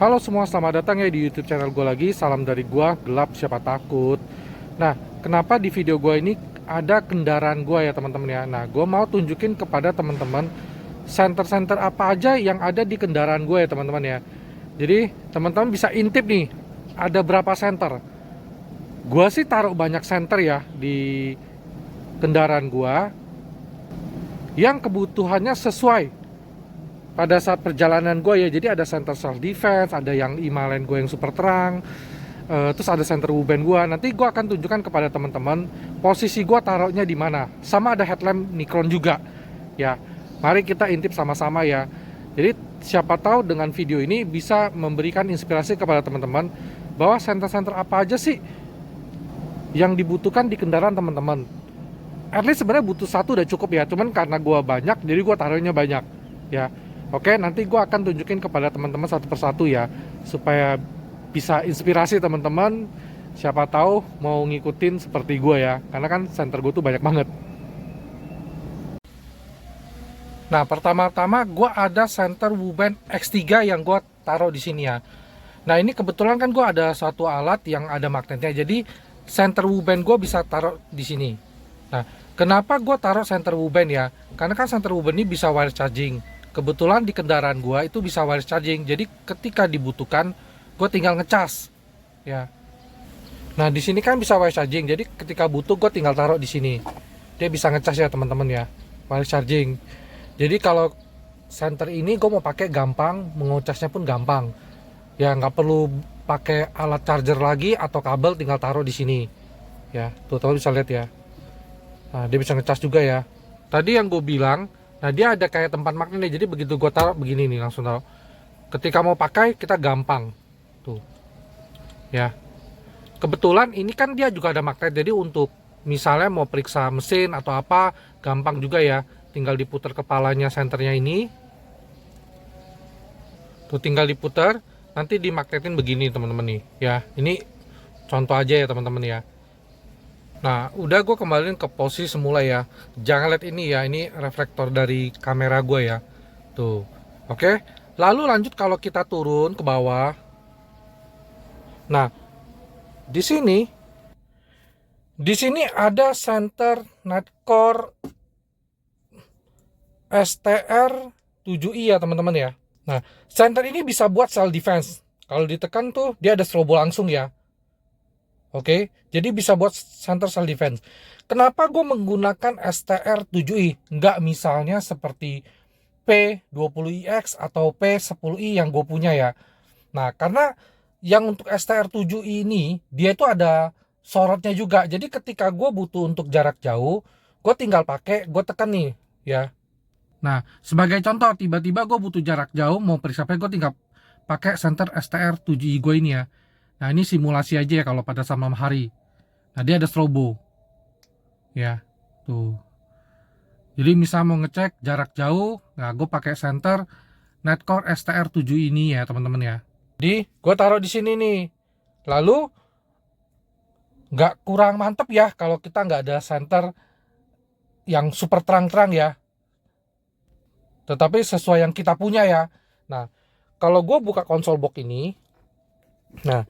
Halo semua, selamat datang ya di YouTube channel gue lagi. Salam dari gue, gelap siapa takut. Nah, kenapa di video gue ini ada kendaraan gue ya teman-teman ya. Nah, gue mau tunjukin kepada teman-teman center-center apa aja yang ada di kendaraan gue ya teman-teman ya. Jadi teman-teman bisa intip nih, ada berapa center. Gue sih taruh banyak center ya di kendaraan gue yang kebutuhannya sesuai pada saat perjalanan gue ya. Jadi ada center self defense, ada yang Himalayan gue yang super terang, terus ada center Wuben gue. Nanti gue akan tunjukkan kepada teman-teman posisi gue taruhnya di mana. Sama ada headlamp Nikron juga ya. Mari kita intip sama-sama ya. Jadi siapa tahu dengan video ini bisa memberikan inspirasi kepada teman-teman bahwa center-center apa aja sih yang dibutuhkan di kendaraan teman-teman. At least sebenarnya butuh satu udah cukup ya, cuman karena gue banyak jadi gue taruhnya banyak ya. Oke, nanti gue akan tunjukin kepada teman-teman satu persatu ya, supaya bisa inspirasi teman-teman. Siapa tahu mau ngikutin seperti gue ya, karena kan center gue tuh banyak banget. Nah, pertama-tama gue ada center Wuben X3 yang gue taruh di sini ya. Nah, ini kebetulan kan gue ada suatu alat yang ada magnetnya, jadi center Wuben gue bisa taruh di sini. Nah, kenapa gue taruh center Wuben ya? Karena kan center Wuben ini bisa wire charging. Kebetulan di kendaraan gua itu bisa wireless charging, jadi ketika dibutuhkan gue tinggal ngecas ya. Nah, di sini kan bisa wireless charging, jadi ketika butuh gue tinggal taruh di sini, dia bisa ngecas ya teman-teman ya, wireless charging. Jadi kalau center ini gue mau pakai gampang, mengecasnya pun gampang ya, nggak perlu pakai alat charger lagi atau kabel, tinggal taruh di sini ya. Tuh teman bisa lihat ya. Nah, dia bisa ngecas juga ya. Tadi yang gue bilang, nah dia ada kayak tempat magnet nih, jadi begitu gue taruh begini nih, langsung taruh. Ketika mau pakai kita gampang tuh ya. Kebetulan ini kan dia juga ada magnet, jadi untuk misalnya mau periksa mesin atau apa gampang juga ya, tinggal diputar kepalanya senternya ini tuh, tinggal diputar, nanti dimagnetin begini teman-teman nih ya. Ini contoh aja ya teman-teman ya. Nah, udah gue kembaliin ke posisi semula ya. Jangan lihat ini ya, ini reflektor dari kamera gue ya. Tuh. Oke. Lalu lanjut kalau kita turun ke bawah. Nah, di sini ada center Nightcore STR 7i ya teman-teman ya. Nah, center ini bisa buat self defense. Kalau ditekan tuh dia ada strobo langsung ya. Oke, jadi bisa buat center self defense. Kenapa gue menggunakan STR7i? Nggak misalnya seperti P20iX atau P10i yang gue punya ya. Nah, karena yang untuk STR7i ini, dia itu ada sorotnya juga. Jadi ketika gue butuh untuk jarak jauh, gue tinggal pakai, gue tekan nih ya. Nah, sebagai contoh, tiba-tiba gue butuh jarak jauh, mau periksa gue tinggal pakai center STR7i gue ini ya. Nah, ini simulasi aja ya kalau pada malam hari. Nah, dia ada strobo ya tuh. Jadi misal mau ngecek jarak jauh, nah gue pakai center Nightcore STR7 ini ya teman-teman ya. Jadi gue taruh di sini nih. Lalu nggak kurang mantep ya kalau kita nggak ada center yang super terang-terang ya, tetapi sesuai yang kita punya ya. Nah, kalau gue buka konsol box ini, nah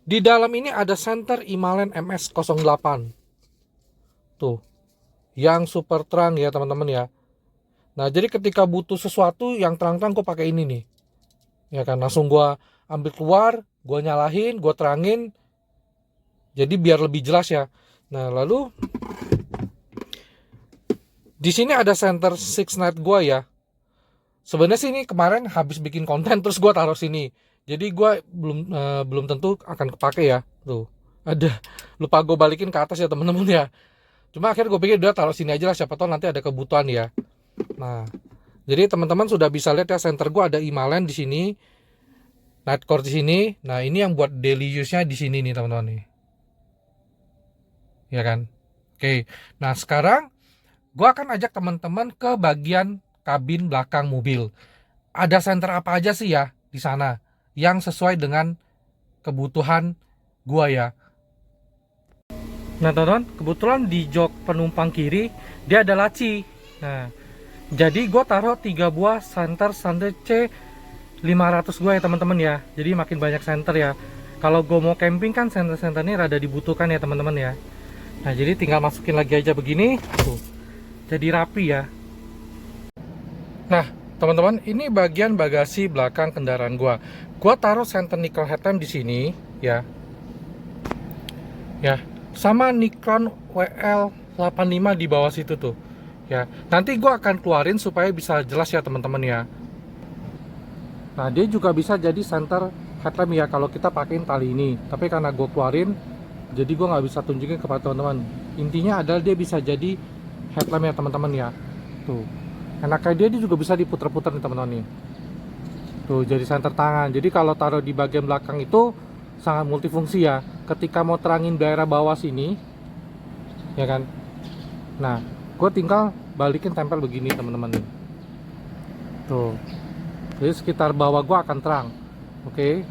di dalam ini ada center Himalayan MS08 tuh, yang super terang ya teman-teman ya. Nah, jadi ketika butuh sesuatu yang terang-terang, gue pakai ini nih ya kan, langsung gue ambil keluar, gue nyalain, gue terangin, jadi biar lebih jelas ya. Nah, lalu di sini ada center Six Night gue ya. Sebenarnya sih ini kemarin habis bikin konten terus gue taruh sini, jadi gue belum tentu akan kepake ya. Tuh ada, lupa gue balikin ke atas ya teman-teman ya. Cuma akhirnya gue pikir udah taruh sini aja lah, siapa tahu nanti ada kebutuhan ya. Nah, jadi teman-teman sudah bisa lihat ya, center gue ada Himalayan di sini, Nightcore di sini. Nah, ini yang buat daily use-nya di sini nih teman-teman nih. Ya kan? Oke. Nah, sekarang gue akan ajak teman-teman ke bagian kabin belakang mobil. Ada center apa aja sih ya di sana yang sesuai dengan kebutuhan gua ya. Nah teman-teman, kebetulan di jok penumpang kiri dia ada laci. Nah, jadi gua taruh 3 buah center C 500 gue ya teman-teman ya. Jadi makin banyak senter ya. Kalau gue mau camping kan senter-senter ini rada dibutuhkan ya teman-teman ya. Nah jadi tinggal masukin lagi aja begini tuh, jadi rapi ya. Nah teman-teman, ini bagian bagasi belakang kendaraan gue taruh senter Nikon headlamp di sini ya, sama Nikon WL85 di bawah situ tuh ya. Nanti gue akan keluarin supaya bisa jelas ya teman-teman ya. Nah dia juga bisa jadi center headlamp ya kalau kita pakein tali ini, tapi karena gue keluarin jadi gue nggak bisa tunjukin kepada teman-teman. Intinya adalah dia bisa jadi headlamp ya teman-teman ya. Tuh enaknya dia juga bisa diputer-puter nih teman-teman nih. Tuh jadi center tangan. Jadi kalau taruh di bagian belakang itu sangat multifungsi ya. Ketika mau terangin daerah bawah sini ya kan, nah gue tinggal balikin tempel begini teman-teman nih. Tuh jadi sekitar bawah gue akan terang. Oke.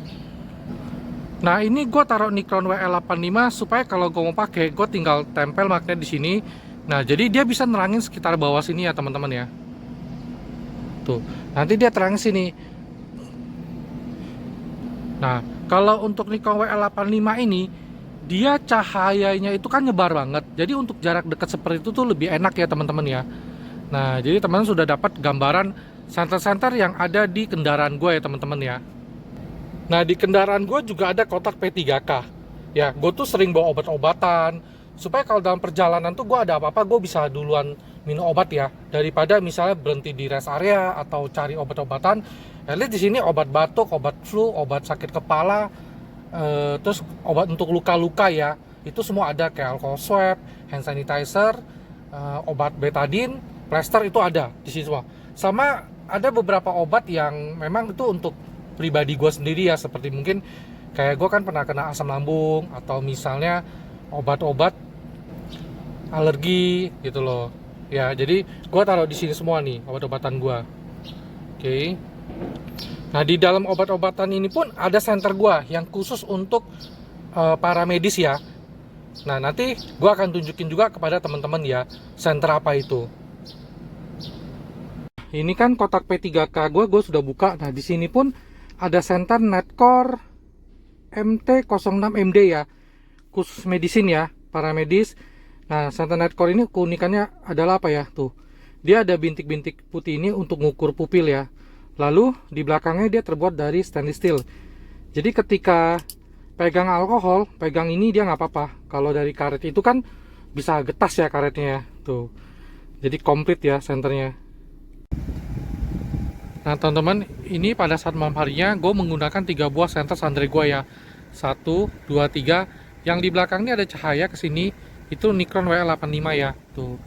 Nah ini gue taruh Nikon WL85 supaya kalau gue mau pakai gue tinggal tempel magnet di sini. Nah jadi dia bisa nerangin sekitar bawah sini ya teman-teman ya. Tuh nanti dia terangin sini. Nah kalau untuk Nikon WL85 ini dia cahayanya itu kan nyebar banget. Jadi untuk jarak dekat seperti itu tuh lebih enak ya teman-teman ya. Nah jadi teman-teman sudah dapat gambaran senter-senter yang ada di kendaraan gue ya teman-teman ya. Nah di kendaraan gue juga ada kotak P3K ya. Gue tuh sering bawa obat-obatan supaya kalau dalam perjalanan tuh gue ada apa-apa gue bisa duluan minum obat ya, daripada misalnya berhenti di rest area atau cari obat-obatan. Lihat di sini obat batuk, obat flu, obat sakit kepala, terus obat untuk luka-luka ya, itu semua ada, kayak alcohol swab, hand sanitizer, obat betadine, plester itu ada di sini semua. Sama ada beberapa obat yang memang itu untuk pribadi gue sendiri ya, seperti mungkin kayak gue kan pernah kena asam lambung atau misalnya obat-obat alergi gitu loh ya. Jadi gue taruh di sini semua nih obat-obatan gue. Oke. Nah di dalam obat-obatan ini pun ada senter gue yang khusus untuk para medis ya. Nah nanti gue akan tunjukin juga kepada teman-teman ya senter apa itu. Ini kan kotak P3K gue sudah buka. Nah di sini pun ada senter Netcore MT06MD ya, khusus medisin ya, para medis. Nah senter Netcore ini keunikannya adalah apa ya, tuh dia ada bintik-bintik putih ini untuk mengukur pupil ya. Lalu di belakangnya dia terbuat dari stainless steel. Jadi ketika pegang alkohol, pegang ini dia nggak apa-apa. Kalau dari karet itu kan bisa getas ya karetnya ya, tuh. Jadi komplit ya senternya. Nah teman-teman, ini pada saat malam harinya gue menggunakan 3 buah senter Sandre gue ya. 1, 2, 3. Yang di belakang ini ada cahaya ke sini. Itu Nikon WL85 ya. Tuh.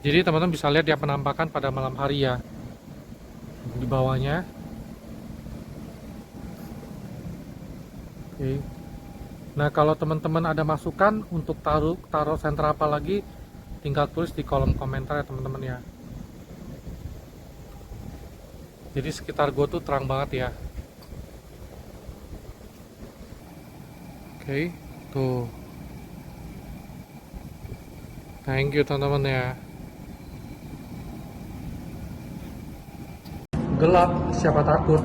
Jadi teman-teman bisa lihat ya penampakan pada malam hari ya. Di bawahnya. Oke. Nah kalau teman-teman ada masukan untuk taruh senter apa lagi, tinggal tulis di kolom komentar ya teman-teman ya. Jadi sekitar gue tuh terang banget ya. Oke, tuh. Thank you teman-teman ya. Gelap, siapa takut?